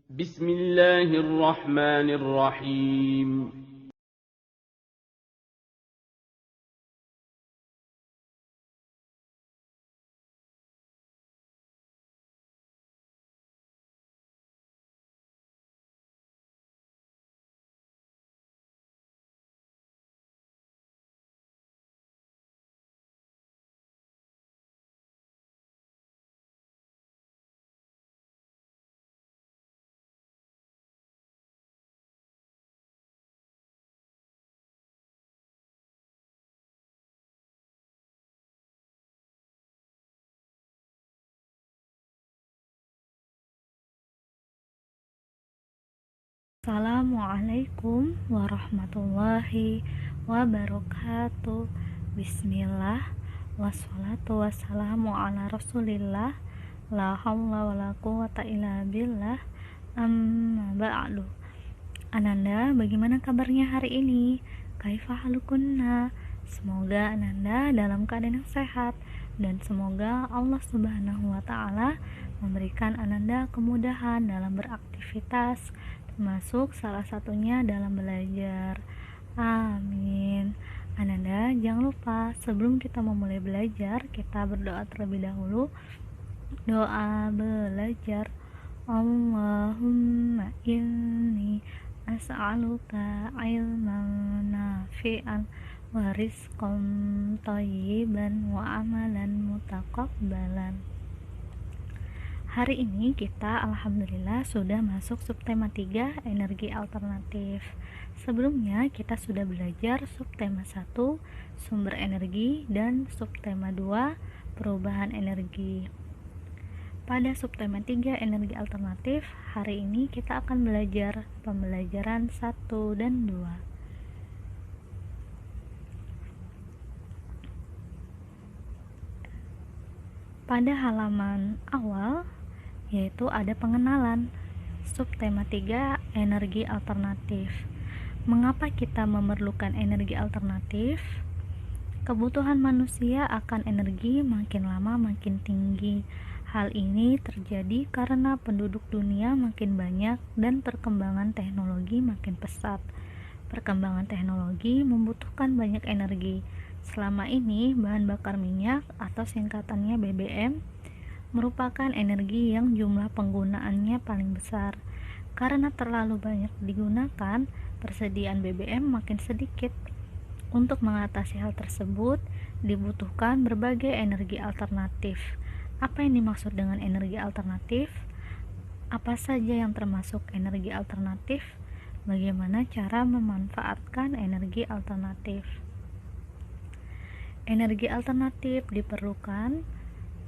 بسم الله الرحمن الرحيم. Assalamualaikum warahmatullahi wabarakatuh. Bismillah, wassalatu wassalamu ala rasulillah, la hawla wala quwata illa billah, amma ba'du. Ananda, bagaimana kabarnya hari ini? Kaifa halukunna? Semoga Ananda dalam keadaan yang sehat, dan semoga Allah subhanahu wa ta'ala memberikan Ananda kemudahan dalam beraktivitas, termasuk salah satunya dalam belajar. Amin. Ananda, jangan lupa sebelum kita memulai belajar, kita berdoa terlebih dahulu. Doa belajar. Allahumma inni as'aluka ilman nafi'an wa rizqan thayyiban wa amalan mutaqabbalan. Hari ini kita alhamdulillah sudah masuk subtema 3 energi alternatif. Sebelumnya kita sudah belajar subtema 1 sumber energi dan subtema 2 perubahan energi. Pada subtema 3 energi alternatif, hari ini kita akan belajar pembelajaran 1 dan 2. Pada halaman awal, yaitu ada pengenalan subtema 3 energi alternatif. Mengapa kita memerlukan energi alternatif? Kebutuhan manusia akan energi makin lama makin tinggi. Hal ini terjadi karena penduduk dunia makin banyak dan perkembangan teknologi makin pesat. Perkembangan teknologi membutuhkan banyak energi. Selama ini, bahan bakar minyak atau singkatannya BBM merupakan energi yang jumlah penggunaannya paling besar. Karena terlalu banyak digunakan, persediaan BBM makin sedikit. Untuk mengatasi hal tersebut, dibutuhkan berbagai energi alternatif. Apa yang dimaksud dengan energi alternatif? Apa saja yang termasuk energi alternatif? Bagaimana cara memanfaatkan energi alternatif? Energi alternatif diperlukan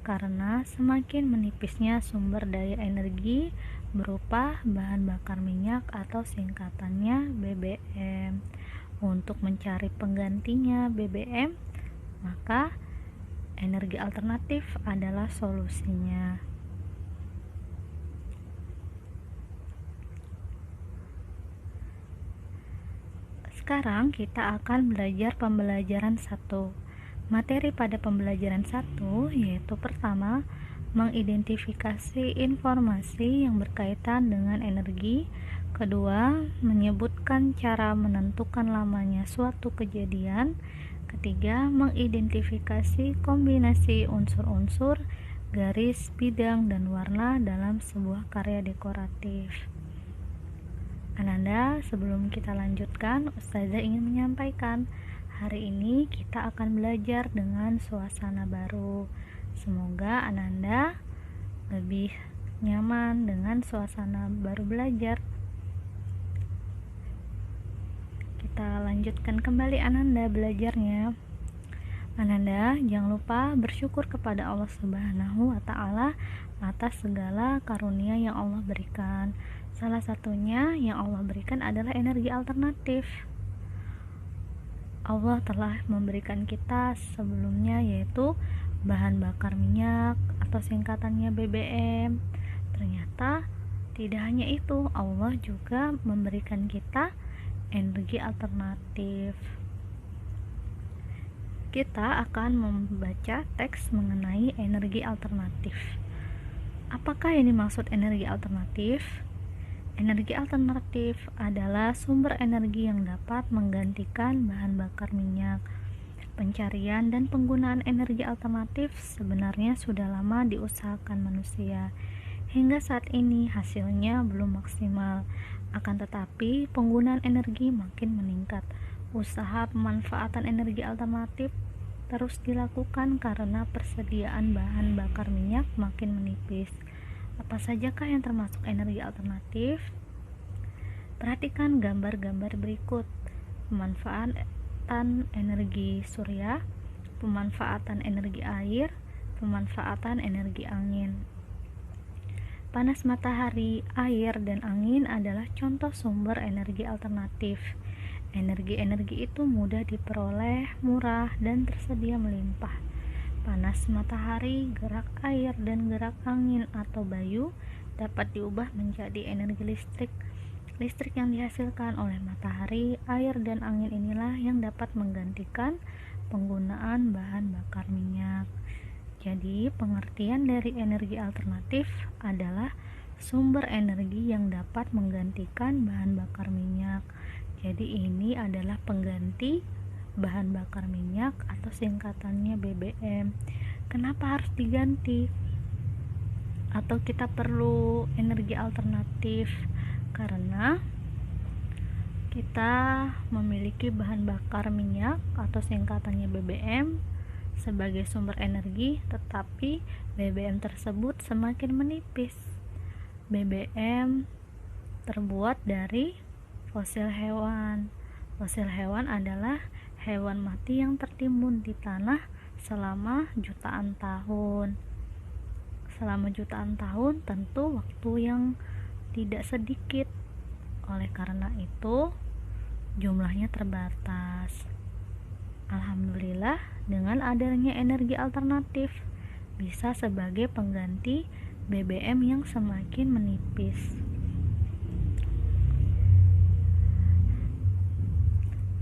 karena semakin menipisnya sumber daya energi berupa bahan bakar minyak atau singkatannya BBM. Untuk mencari penggantinya BBM, maka energi alternatif adalah solusinya. Sekarang kita akan belajar pembelajaran 1. Materi pada pembelajaran 1 yaitu pertama, mengidentifikasi informasi yang berkaitan dengan energi. Kedua, menyebutkan cara menentukan lamanya suatu kejadian. Ketiga, mengidentifikasi kombinasi unsur-unsur, garis, bidang, dan warna dalam sebuah karya dekoratif. Ananda, sebelum kita lanjutkan, Ustazah ingin menyampaikan, hari ini kita akan belajar dengan suasana baru. Semoga Ananda lebih nyaman dengan suasana baru belajar. Kita lanjutkan kembali Ananda belajarnya. Ananda, jangan lupa bersyukur kepada Allah Subhanahu wa ta'ala atas segala karunia yang Allah berikan. Salah satunya yang Allah berikan adalah energi alternatif. Allah telah memberikan kita sebelumnya yaitu bahan bakar minyak atau singkatannya BBM. Ternyata tidak hanya itu, Allah juga memberikan kita energi alternatif. Kita akan membaca teks mengenai energi alternatif. Apakah yang dimaksud energi alternatif? Energi alternatif adalah sumber energi yang dapat menggantikan bahan bakar minyak. Pencarian dan penggunaan energi alternatif sebenarnya sudah lama diusahakan manusia. Hingga saat ini hasilnya belum maksimal. Akan tetapi, penggunaan energi makin meningkat. Usaha pemanfaatan energi alternatif terus dilakukan karena persediaan bahan bakar minyak makin menipis. Apa sajakah yang termasuk energi alternatif? Perhatikan gambar-gambar berikut. Pemanfaatan energi surya, pemanfaatan energi air, pemanfaatan energi angin. Panas matahari, air, dan angin adalah contoh sumber energi alternatif. Energi-energi itu mudah diperoleh, murah, dan tersedia melimpah. Panas matahari, gerak air, dan gerak angin atau bayu dapat diubah menjadi energi listrik. Listrik yang dihasilkan oleh matahari, air, dan angin inilah yang dapat menggantikan penggunaan bahan bakar minyak. Jadi, pengertian dari energi alternatif adalah sumber energi yang dapat menggantikan bahan bakar minyak. Jadi, ini adalah pengganti bahan bakar minyak atau singkatannya BBM. Kenapa harus diganti? Atau kita perlu energi alternatif? Karena kita memiliki bahan bakar minyak atau singkatannya BBM sebagai sumber energi, tetapi BBM tersebut semakin menipis. BBM terbuat dari fosil hewan. Fosil hewan adalah hewan mati yang tertimbun di tanah selama jutaan tahun. Selama jutaan tahun tentu waktu yang tidak sedikit. Oleh karena itu, jumlahnya terbatas. Alhamdulillah, dengan adanya energi alternatif bisa sebagai pengganti BBM yang semakin menipis.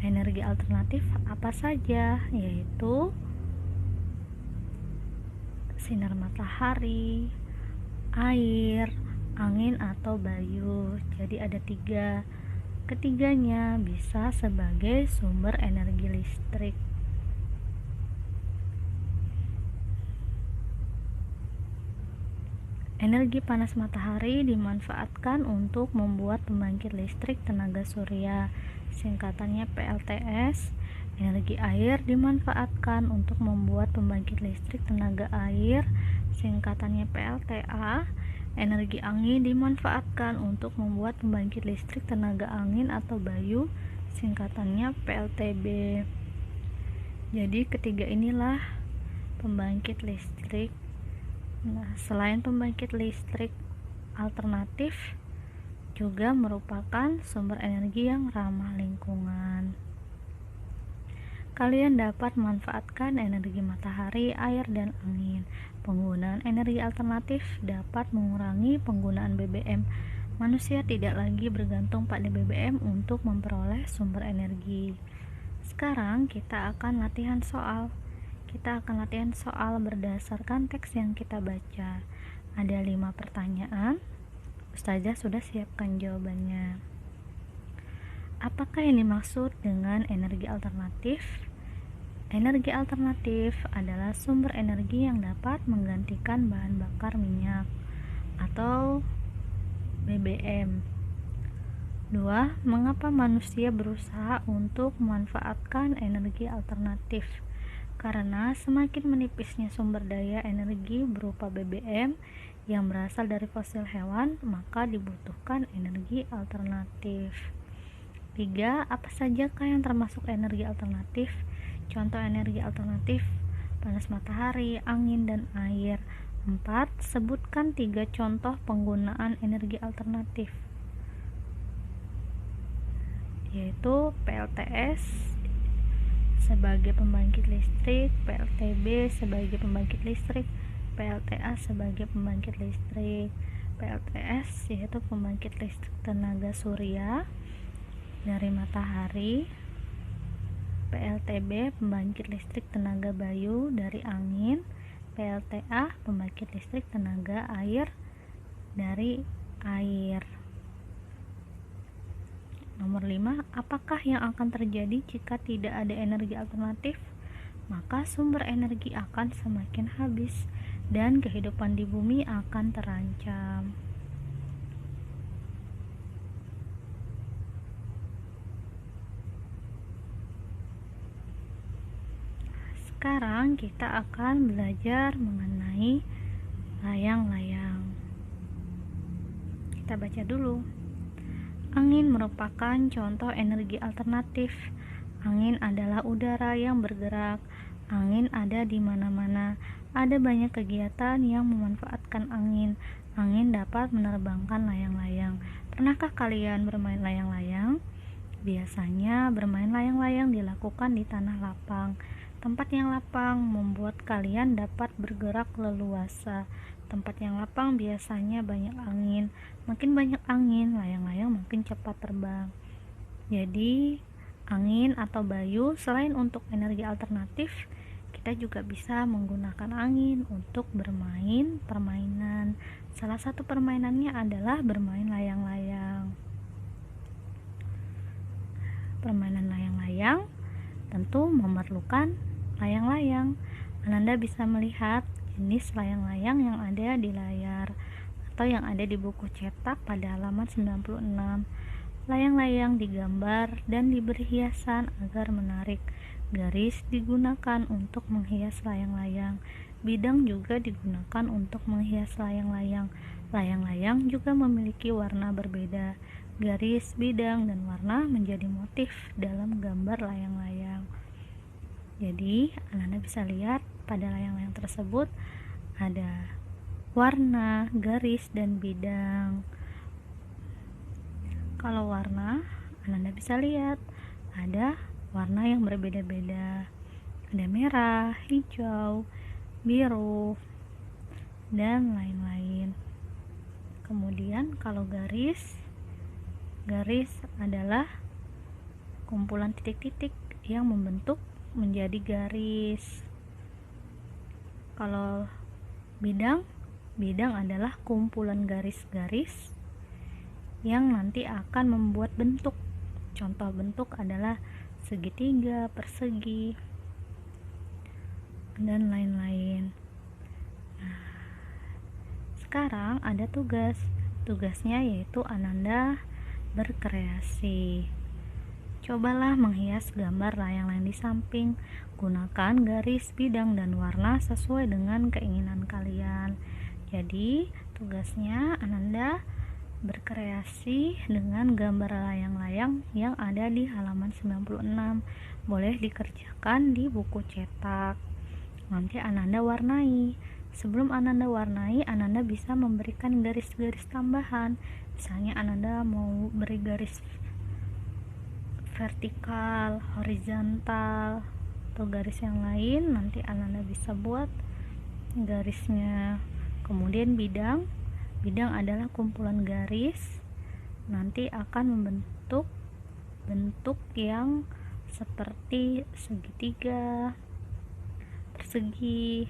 Energi alternatif apa saja? Yaitu sinar matahari, air, angin atau bayu. Jadi ada 3. Ketiganya bisa sebagai sumber energi listrik. Energi panas matahari dimanfaatkan untuk membuat pembangkit listrik tenaga surya, singkatannya PLTS. Energi air dimanfaatkan untuk membuat pembangkit listrik tenaga air, singkatannya PLTA. Energi angin dimanfaatkan untuk membuat pembangkit listrik tenaga angin atau bayu, singkatannya PLTB. Jadi ketiga inilah pembangkit listrik. Nah, selain pembangkit listrik alternatif juga merupakan sumber energi yang ramah lingkungan. Kalian dapat memanfaatkan energi matahari, air, dan angin. Penggunaan energi alternatif dapat mengurangi penggunaan BBM. Manusia tidak lagi bergantung pada BBM untuk memperoleh sumber energi. Sekarang kita akan latihan soal. Berdasarkan teks yang kita baca. Ada 5 pertanyaan. Ustazah sudah siapkan jawabannya. Apakah yang dimaksud dengan energi alternatif? Energi alternatif adalah sumber energi yang dapat menggantikan bahan bakar minyak atau BBM. 2. Mengapa manusia berusaha untuk memanfaatkan energi alternatif? Karena semakin menipisnya sumber daya energi berupa BBM yang berasal dari fosil hewan, maka dibutuhkan energi alternatif. 3. Apa sajakah yang termasuk energi alternatif? Contoh energi alternatif: panas matahari, angin, dan air. 4. Sebutkan 3 contoh penggunaan energi alternatif, yaitu PLTS sebagai pembangkit listrik, PLTB sebagai pembangkit listrik, PLTA sebagai pembangkit listrik. PLTS yaitu pembangkit listrik tenaga surya dari matahari, PLTB pembangkit listrik tenaga bayu dari angin, pembangkit listrik tenaga air dari air. nomor 5, apakah yang akan terjadi jika tidak ada energi alternatif? Maka sumber energi akan semakin habis dan kehidupan di bumi akan terancam. Sekarang kita akan belajar mengenai layang-layang. Kita baca dulu. Angin merupakan contoh energi alternatif. Angin adalah udara yang bergerak. Angin ada di mana-mana. Ada banyak kegiatan yang memanfaatkan angin. Angin dapat menerbangkan layang-layang. Pernahkah kalian bermain layang-layang? Biasanya bermain layang-layang dilakukan di tanah lapang. Tempat yang lapang membuat kalian dapat bergerak leluasa. Tempat yang lapang biasanya banyak angin. Makin banyak angin, layang-layang makin cepat terbang. Jadi, angin atau bayu selain untuk energi alternatif, kita juga bisa menggunakan angin untuk bermain permainan. Salah satu permainannya adalah bermain layang-layang. Permainan layang-layang tentu memerlukan layang-layang. Ananda bisa melihat jenis layang-layang yang ada di layar atau yang ada di buku cetak pada halaman 96. Layang-layang digambar dan diberi hiasan agar menarik. Garis digunakan untuk menghias layang-layang. Bidang juga digunakan untuk menghias layang-layang. Layang-layang juga memiliki warna berbeda. Garis, bidang, dan warna menjadi motif dalam gambar layang-layang. Jadi, Anda bisa lihat pada layang-layang tersebut ada warna, garis, dan bidang. Kalau warna, Anda bisa lihat ada warna yang berbeda-beda. Ada merah, hijau, biru, dan lain-lain. Kemudian kalau garis adalah kumpulan titik-titik yang membentuk menjadi garis. Kalau bidang adalah kumpulan garis-garis yang nanti akan membuat bentuk. Contoh bentuk adalah segitiga, persegi, dan lain-lain. Nah, sekarang ada tugasnya yaitu Ananda berkreasi. Cobalah menghias gambar layang-layang di samping. Gunakan garis, bidang, dan warna sesuai dengan keinginan kalian. Jadi, tugasnya Ananda berkreasi dengan gambar layang-layang yang ada di halaman 96. Boleh dikerjakan di buku cetak. Nanti Ananda warnai. Sebelum Ananda warnai, Ananda bisa memberikan garis-garis tambahan. Misalnya Ananda mau beri garis vertikal, horizontal, atau garis yang lain, nanti Ananda bisa buat garisnya. Kemudian bidang adalah kumpulan garis, nanti akan membentuk bentuk yang seperti segitiga, persegi.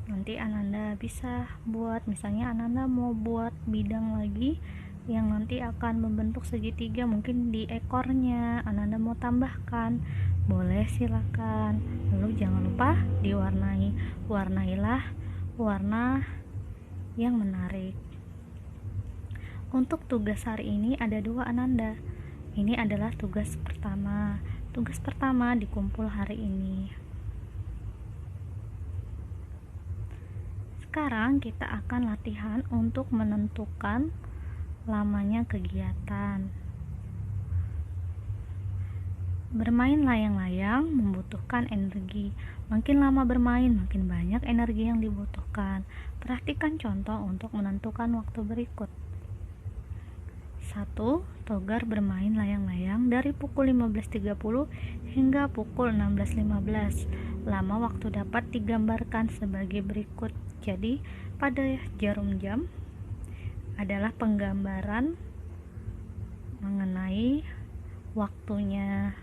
Nanti Ananda bisa buat, misalnya Ananda mau buat bidang lagi yang nanti akan membentuk segitiga, mungkin di ekornya Ananda mau tambahkan, boleh silakan. Lalu jangan lupa diwarnai. Warnailah warna yang menarik. Untuk tugas hari ini ada 2 Ananda. Ini adalah tugas pertama. Tugas pertama di kumpul hari ini. Sekarang kita akan latihan untuk menentukan lamanya kegiatan. Bermain layang-layang membutuhkan energi. Makin lama bermain, makin banyak energi yang dibutuhkan. Perhatikan contoh untuk menentukan waktu berikut. 1. Togar bermain layang-layang dari pukul 15.30 hingga pukul 16.15. Lama waktu dapat digambarkan sebagai berikut. Jadi, pada jarum jam adalah penggambaran mengenai waktunya.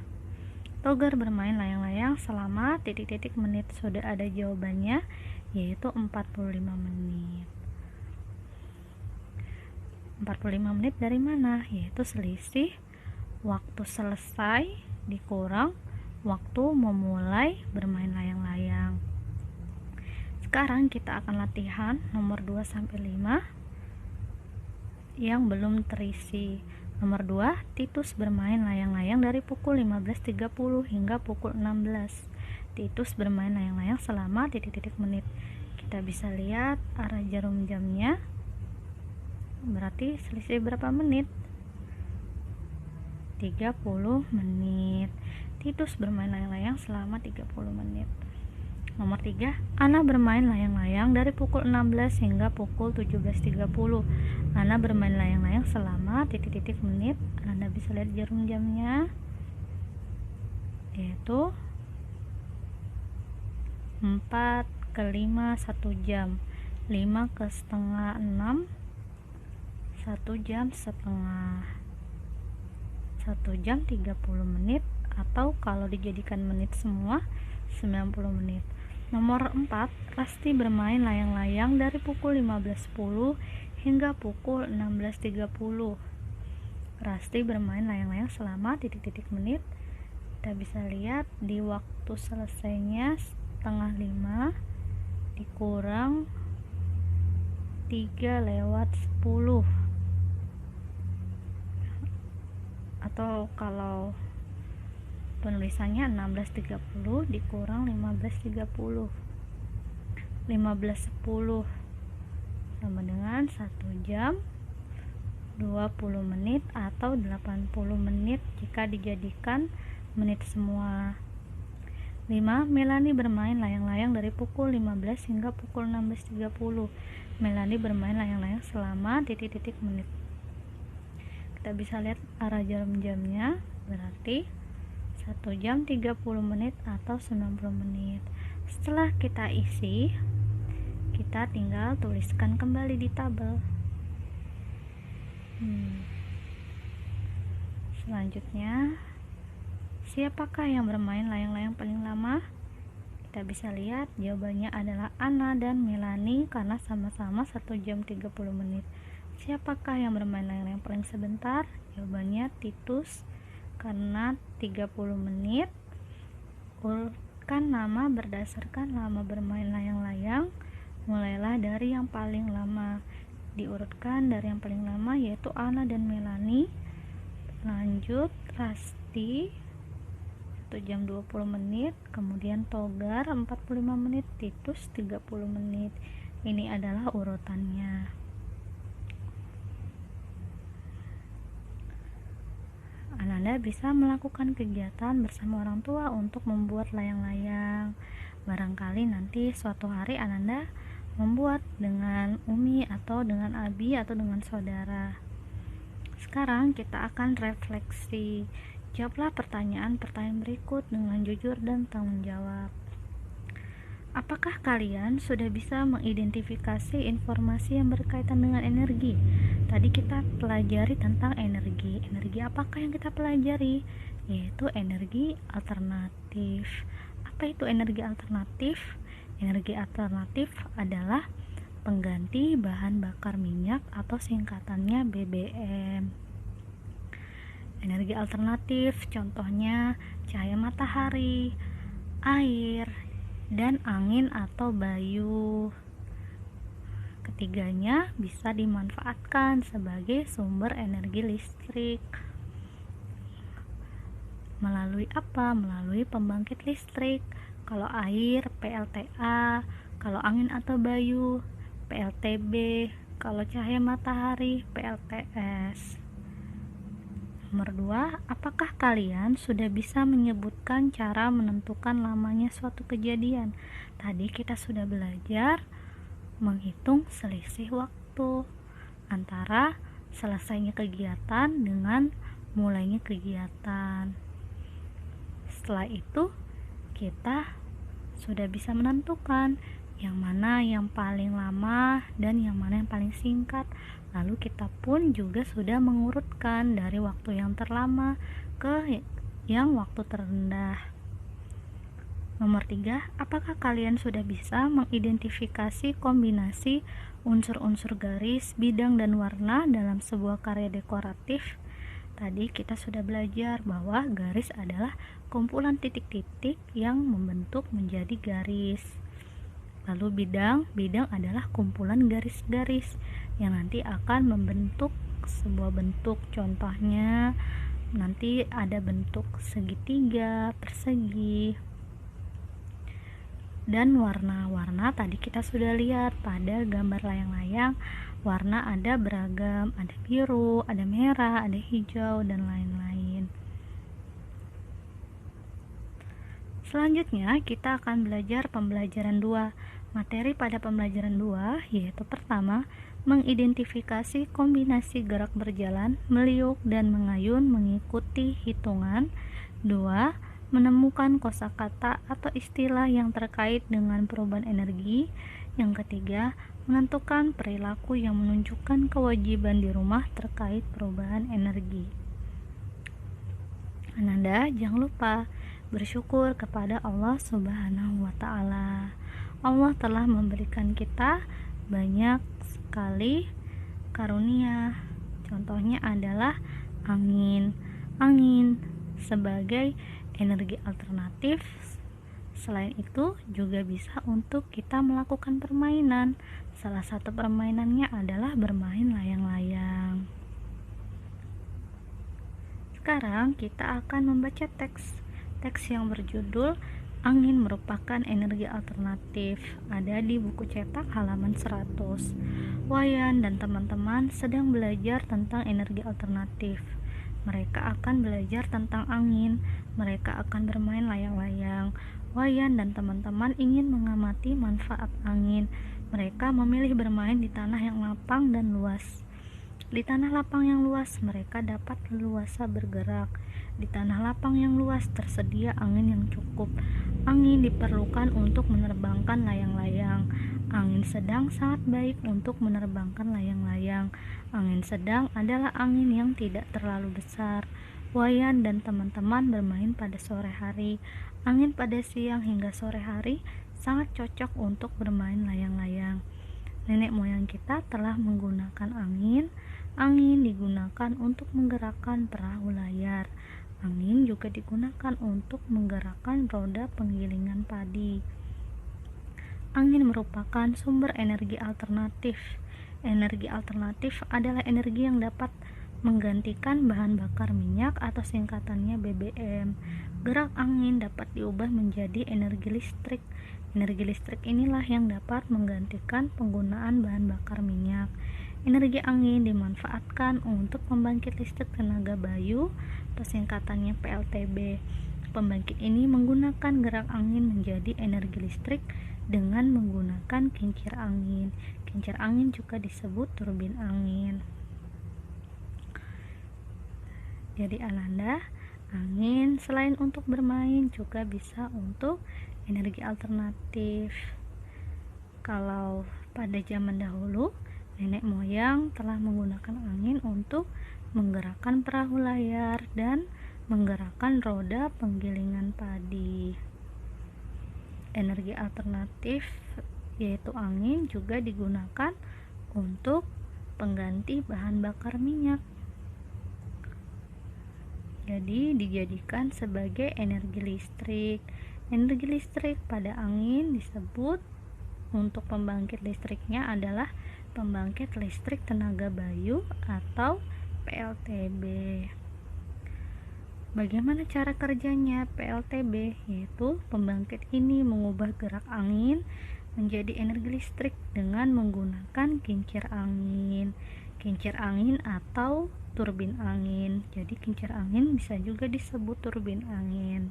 Togar bermain layang-layang selama titik-titik menit. Sudah ada jawabannya, yaitu 45 menit. 45 menit dari mana? Yaitu selisih waktu selesai dikurang waktu memulai bermain layang-layang. Sekarang kita akan latihan nomor 2 sampai 5 yang belum terisi. Nomor 2, Titus bermain layang-layang dari pukul 15.30 hingga pukul 16. Titus bermain layang-layang selama titik-titik menit. Kita bisa lihat arah jarum jamnya. Berarti selisih berapa menit? 30 menit. Titus bermain layang-layang selama 30 menit. Nomor 3, Ana bermain layang-layang dari pukul 16 hingga pukul 17.30. Ana bermain layang-layang selama titik-titik menit. Anda bisa lihat jarum jamnya, yaitu 4 ke 5 1 jam, 5 ke setengah 6 1 jam setengah, 1 jam 30 menit, atau kalau dijadikan menit semua 90 menit. Nomor 4, Rasti bermain layang-layang dari pukul 15.10 hingga pukul 16.30. Rasti bermain layang-layang selama titik-titik menit. Kita bisa lihat di waktu selesainya setengah 5 dikurang 3/10, atau kalau penulisannya 16.30 dikurang 15.30. 15.10 sama dengan 1 jam 20 menit atau 80 menit jika dijadikan menit semua. 5. Melani bermain layang-layang dari pukul 15 hingga pukul 16.30. Melani bermain layang-layang selama titik-titik menit. Kita bisa lihat arah jarum jamnya, berarti 1 jam 30 menit atau 90 menit. Setelah kita isi, kita tinggal tuliskan kembali di tabel. Selanjutnya, siapakah yang bermain layang-layang paling lama? Kita bisa lihat jawabannya adalah Ana dan Melani karena sama-sama 1 jam 30 menit. Siapakah yang bermain layang-layang paling sebentar? Jawabannya Titus karena 30 menit. Urutkan nama berdasarkan lama bermain layang-layang. Mulailah dari yang paling lama. Diurutkan dari yang paling lama yaitu Ana dan Melani. Lanjut Rasti 1 jam 20 menit, kemudian Togar 45 menit, Titus 30 menit. Ini adalah urutannya. Ananda bisa melakukan kegiatan bersama orang tua untuk membuat layang-layang. Barangkali nanti suatu hari Ananda membuat dengan Umi atau dengan Abi atau dengan saudara. Sekarang kita akan refleksi. Jawablah pertanyaan-pertanyaan berikut dengan jujur dan tanggung jawab. Apakah kalian sudah bisa mengidentifikasi informasi yang berkaitan dengan energi? Tadi kita pelajari tentang energi. Energi apakah yang kita pelajari? Yaitu energi alternatif. Apa itu energi alternatif? Energi alternatif adalah pengganti bahan bakar minyak atau singkatannya BBM. Energi alternatif contohnya cahaya matahari, air, dan angin atau bayu. Ketiganya bisa dimanfaatkan sebagai sumber energi listrik. Melalui apa? Melalui pembangkit listrik. Kalau air, PLTA. Kalau angin atau bayu, PLTB. Kalau cahaya matahari, PLTS. Nomor 2, apakah kalian sudah bisa menyebutkan cara menentukan lamanya suatu kejadian? Tadi kita sudah belajar menghitung selisih waktu antara selesainya kegiatan dengan mulainya kegiatan. Setelah itu, kita sudah bisa menentukan yang mana yang paling lama dan yang mana yang paling singkat. Lalu kita pun juga sudah mengurutkan dari waktu yang terlama ke yang waktu terendah. Nomor 3, apakah kalian sudah bisa mengidentifikasi kombinasi unsur-unsur garis, bidang, dan warna dalam sebuah karya dekoratif? Tadi kita sudah belajar bahwa garis adalah kumpulan titik-titik yang membentuk menjadi garis. Lalu bidang adalah kumpulan garis-garis yang nanti akan membentuk sebuah bentuk. Contohnya nanti ada bentuk segitiga, persegi. Dan warna tadi kita sudah lihat pada gambar layang-layang, warna ada beragam, ada biru, ada merah, ada hijau, dan lain-lain. Selanjutnya kita akan belajar pembelajaran 2. Materi pada pembelajaran 2 yaitu pertama, mengidentifikasi kombinasi gerak berjalan, meliuk, dan mengayun mengikuti hitungan. 2. Menemukan kosakata atau istilah yang terkait dengan perubahan energi. Yang ketiga, menentukan perilaku yang menunjukkan kewajiban di rumah terkait perubahan energi. Ananda, jangan lupa bersyukur kepada Allah Subhanahu wa Ta'ala. Allah telah memberikan kita banyak sekali karunia. Contohnya adalah angin sebagai energi alternatif. Selain itu juga bisa untuk kita melakukan permainan. Salah satu permainannya adalah bermain layang-layang. Sekarang kita akan membaca teks yang berjudul Angin merupakan energi alternatif. Ada di buku cetak halaman 100. Wayan dan teman-teman sedang belajar tentang energi alternatif. Mereka akan belajar tentang angin. Mereka akan bermain layang-layang. Wayan dan teman-teman ingin mengamati manfaat angin. Mereka memilih bermain di tanah yang lapang dan luas. Di tanah lapang yang luas, mereka dapat leluasa bergerak. Di tanah lapang yang luas tersedia angin yang cukup. Angin diperlukan untuk menerbangkan layang-layang. Angin sedang sangat baik untuk menerbangkan layang-layang. Angin sedang adalah angin yang tidak terlalu besar. Wayan dan teman-teman bermain pada sore hari. Angin pada siang hingga sore hari sangat cocok untuk bermain layang-layang. Nenek moyang kita telah menggunakan angin. Angin digunakan untuk menggerakkan perahu layar. Angin juga digunakan untuk menggerakkan roda penggilingan padi. Angin merupakan sumber energi alternatif. Energi alternatif adalah energi yang dapat menggantikan bahan bakar minyak atau singkatannya BBM. Gerak angin dapat diubah menjadi energi listrik. Energi listrik inilah yang dapat menggantikan penggunaan bahan bakar minyak. Energi angin dimanfaatkan untuk pembangkit listrik tenaga bayu atau singkatannya PLTB. Pembangkit ini menggunakan gerak angin menjadi energi listrik dengan menggunakan kincir angin. Kincir angin juga disebut turbin angin. Jadi Ananda, angin selain untuk bermain juga bisa untuk energi alternatif. Kalau pada zaman dahulu, nenek moyang telah menggunakan angin untuk menggerakkan perahu layar dan menggerakkan roda penggilingan padi. Energi alternatif yaitu angin juga digunakan untuk pengganti bahan bakar minyak. Jadi dijadikan sebagai energi listrik. Energi listrik pada angin disebut untuk pembangkit listriknya adalah pembangkit listrik tenaga bayu atau PLTB. Bagaimana cara kerjanya PLTB? Yaitu pembangkit ini mengubah gerak angin menjadi energi listrik dengan menggunakan kincir angin atau turbin angin. Jadi kincir angin bisa juga disebut turbin angin.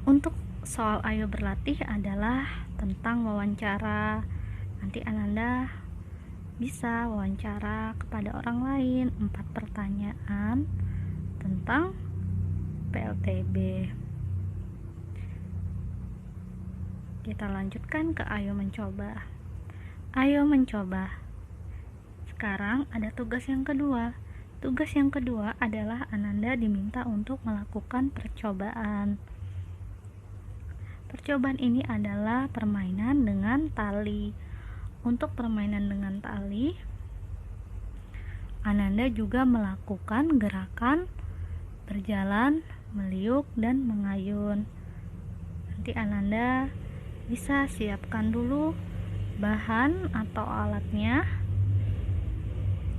Untuk soal ayo berlatih adalah tentang wawancara. Nanti Ananda bisa wawancara kepada orang lain 4 pertanyaan tentang PLTB. Kita lanjutkan ke ayo mencoba. Ayo mencoba. Sekarang ada tugas yang kedua. Tugas yang kedua adalah Ananda diminta untuk melakukan percobaan. Percobaan ini adalah permainan dengan tali. Untuk permainan dengan tali, Ananda juga melakukan gerakan berjalan, meliuk, dan mengayun. Nanti Ananda bisa siapkan dulu bahan atau alatnya,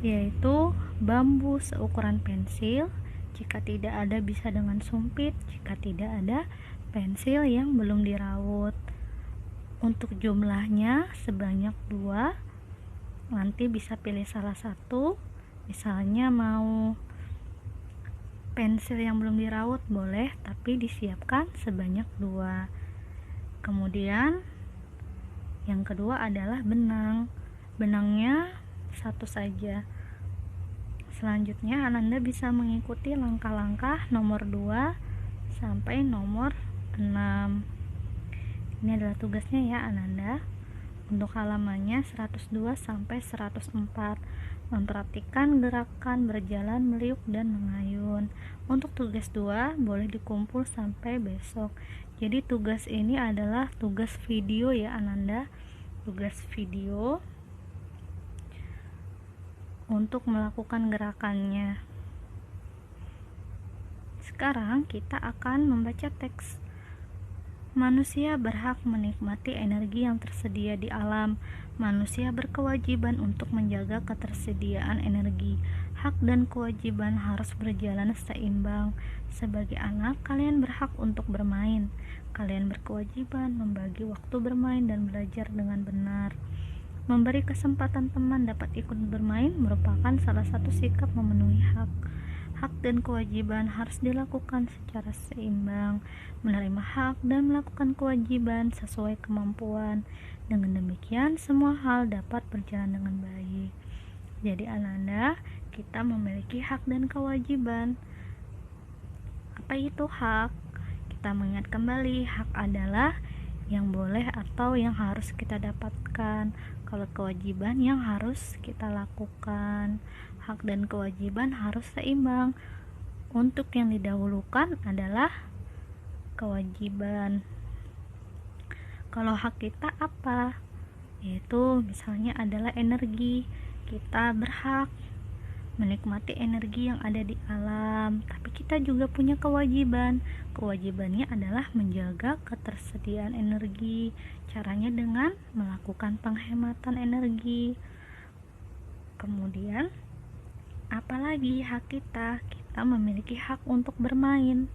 yaitu bambu seukuran pensil. Jika tidak ada, bisa dengan sumpit. Jika tidak ada, pensil yang belum diraut. Untuk jumlahnya sebanyak 2. Nanti bisa pilih salah satu. Misalnya mau pensil yang belum diraut boleh, tapi disiapkan sebanyak 2. Kemudian yang kedua adalah benang. Benangnya satu saja. Selanjutnya Ananda bisa mengikuti langkah-langkah nomor 2 sampai nomor 6. Ini adalah tugasnya ya Ananda. Untuk halamannya 102 sampai 104. Memperhatikan gerakan berjalan, meliuk, dan mengayun. Untuk tugas 2 boleh dikumpul sampai besok. Jadi tugas ini adalah tugas video ya Ananda. Tugas video untuk melakukan gerakannya. Sekarang kita akan membaca teks. Manusia berhak menikmati energi yang tersedia di alam. Manusia berkewajiban untuk menjaga ketersediaan energi. Hak dan kewajiban harus berjalan seimbang. Sebagai anak, kalian berhak untuk bermain. Kalian berkewajiban membagi waktu bermain dan belajar dengan benar. Memberi kesempatan teman dapat ikut bermain merupakan salah satu sikap memenuhi hak. Hak dan kewajiban harus dilakukan secara seimbang. Menerima hak dan melakukan kewajiban sesuai kemampuan. Dengan demikian, semua hal dapat berjalan dengan baik. Jadi Ananda, kita memiliki hak dan kewajiban. Apa itu hak? Kita mengingat kembali, hak adalah yang boleh atau yang harus kita dapatkan. Kalau kewajiban yang harus kita lakukan. Hak dan kewajiban harus seimbang. Untuk yang didahulukan adalah kewajiban. Kalau hak kita apa? Yaitu misalnya adalah energi. Kita berhak menikmati energi yang ada di alam, tapi kita juga punya kewajiban. Kewajibannya adalah menjaga ketersediaan energi. Caranya dengan melakukan penghematan energi. Kemudian apalagi hak kita? Kita memiliki hak untuk bermain,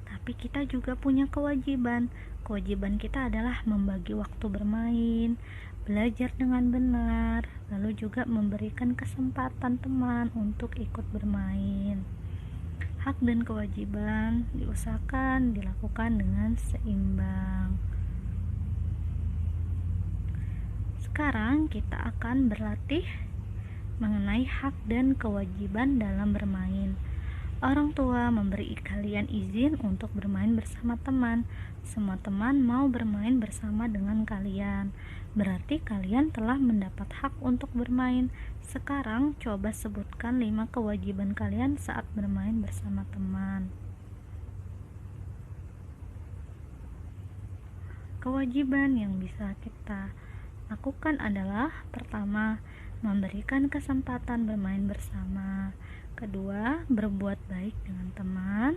tapi kita juga punya kewajiban. Kewajiban kita adalah membagi waktu bermain, belajar dengan benar, lalu juga memberikan kesempatan teman untuk ikut bermain. Hak dan kewajiban diusahakan dilakukan dengan seimbang. Sekarang kita akan berlatih mengenai hak dan kewajiban dalam bermain. Orang tua memberi kalian izin untuk bermain bersama teman. Semua teman mau bermain bersama dengan kalian. Berarti kalian telah mendapat hak untuk bermain. Sekarang coba sebutkan 5 kewajiban kalian saat bermain bersama teman. Kewajiban yang bisa kita lakukan adalah: pertama, memberikan kesempatan bermain bersama. Kedua, berbuat baik dengan teman.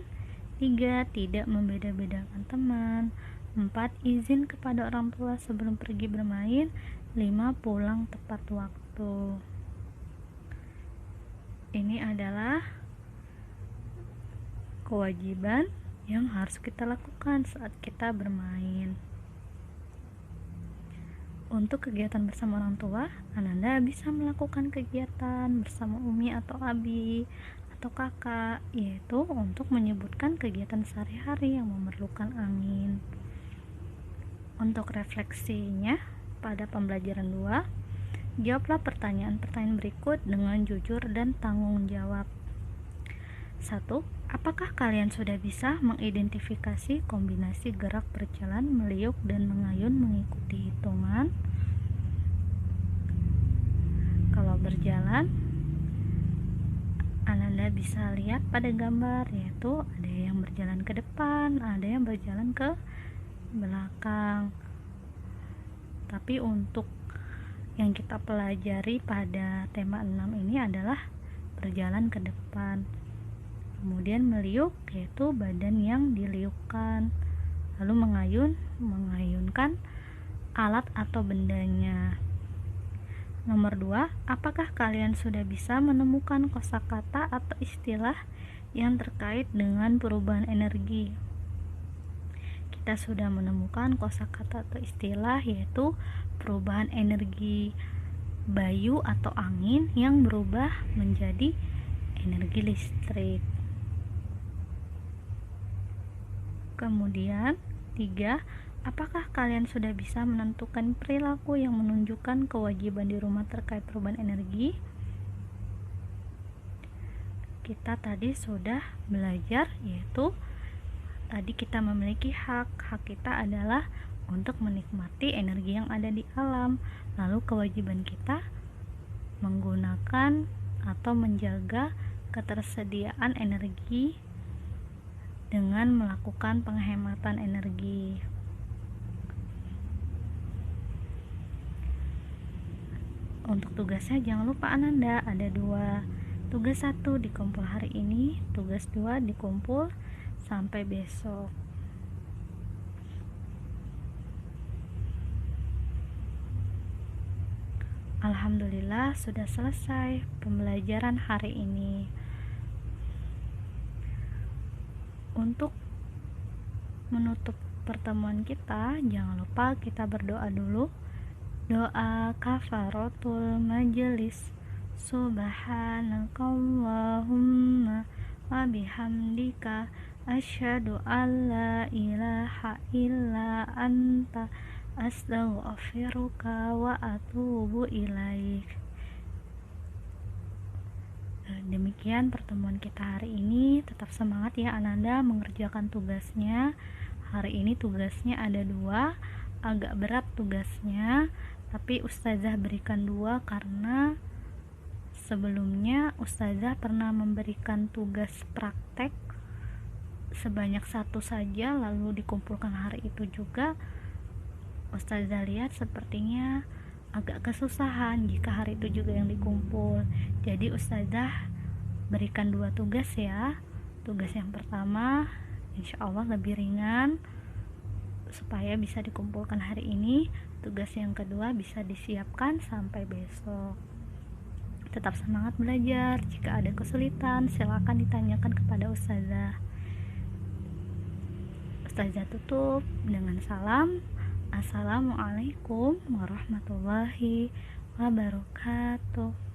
3, tidak membeda-bedakan teman. 4, izin kepada orang tua sebelum pergi bermain. 5, pulang tepat waktu. Ini adalah kewajiban yang harus kita lakukan saat kita bermain. Untuk kegiatan bersama orang tua, Ananda bisa melakukan kegiatan bersama Umi atau Abi atau kakak, yaitu untuk menyebutkan kegiatan sehari-hari yang memerlukan angin. Untuk refleksinya pada pembelajaran 2, jawablah pertanyaan-pertanyaan berikut dengan jujur dan tanggung jawab. 1. Apakah kalian sudah bisa mengidentifikasi kombinasi gerak berjalan, meliuk, dan mengayun mengikuti hitungan? Kalau berjalan, Ananda bisa lihat pada gambar, yaitu ada yang berjalan ke depan, ada yang berjalan ke belakang. Tapi untuk Yang kita pelajari pada tema 6 ini adalah berjalan ke depan. Kemudian meliuk, yaitu badan yang diliukkan. Lalu mengayunkan alat atau bendanya. Nomor 2, apakah kalian sudah bisa menemukan kosakata atau istilah yang terkait dengan perubahan energi? Kita sudah menemukan kosakata atau istilah, yaitu perubahan energi bayu atau angin yang berubah menjadi energi listrik. Kemudian 3, apakah kalian sudah bisa menentukan perilaku yang menunjukkan kewajiban di rumah terkait perubahan energi? Kita tadi sudah belajar, yaitu tadi kita memiliki hak kita adalah untuk menikmati energi yang ada di alam. Lalu kewajiban kita menggunakan atau menjaga ketersediaan energi dengan melakukan penghematan energi. Untuk tugasnya jangan lupa Ananda, ada 2. Tugas 1 dikumpul hari ini, tugas 2 dikumpul sampai besok. Alhamdulillah sudah selesai pembelajaran hari ini. Untuk menutup pertemuan kita, jangan lupa kita berdoa dulu. Doa kafaratul majelis. Subhanakallahumma wa bihamdika asyhadu an la ilaha illa anta astaghfiruka wa atubu ilaik. Demikian pertemuan kita hari ini. Tetap semangat ya Ananda mengerjakan tugasnya. Hari ini tugasnya ada 2, agak berat tugasnya, tapi Ustazah berikan 2 karena sebelumnya Ustazah pernah memberikan tugas praktek sebanyak 1 saja, lalu dikumpulkan hari itu juga. Ustazah lihat sepertinya agak kesusahan jika hari itu juga yang dikumpul. Jadi Ustazah berikan 2 tugas ya. Tugas yang pertama insya Allah lebih ringan supaya bisa dikumpulkan hari ini. Tugas yang kedua bisa disiapkan sampai besok. Tetap semangat belajar. Jika ada kesulitan silakan ditanyakan kepada Ustazah. Ustazah tutup dengan salam. Assalamualaikum warahmatullahi wabarakatuh.